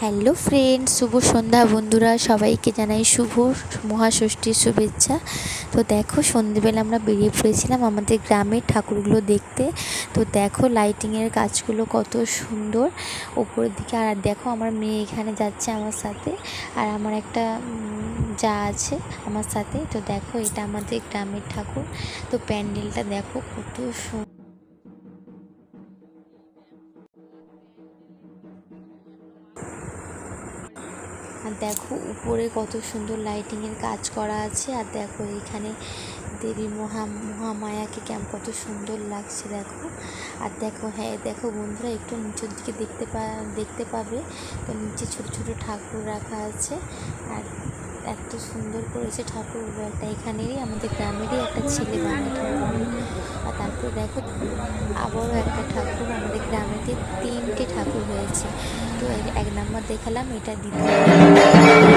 Hello friends, শুভ সন্ধ্যা বন্ধুরা। সবাইকে জানাই শুভ মহাষষ্ঠীর শুভেচ্ছা। তো দেখো, সন্ধেবেলা আমরা বেরিয়ে পড়েছিলাম আমাদের গ্রামের ঠাকুরগুলো দেখতে। তো দেখো লাইটিংয়ের কাজগুলো কত সুন্দর উপরের দিকে। আর দেখো আমার মেয়ে এখানে যাচ্ছে আমার সাথে, আর আমার একটা যা আছে আমার সাথে। তো দেখো এটা আমাদের গ্রামের ঠাকুর। তো প্যান্ডেলটা দেখো কত সুন্দর। আর দেখো উপরে কত সুন্দর লাইটিংয়ের কাজ করা আছে। আর দেখো এখানে দেবী মহামায়াকে কত সুন্দর লাগছে দেখো। আর দেখো, হ্যাঁ দেখো বন্ধুরা, একটু নিচের দিকে দেখতে পাবে। তো নিচে ছোট ছোট ঠাকুর রাখা আছে। আর এত সুন্দর করেছে ঠাকুরগুলো। একটা এখানেরই আমাদের গ্রামেরই একটা ছেলে বানায় ঠাকুর। আর তারপর দেখো আবারও একটা ঠাকুর আমাদের গ্রামেতে 3টে ঠাকুর হয়েছে। তো এক নাম্বার দেখালাম, এটা দ্বিতীয়।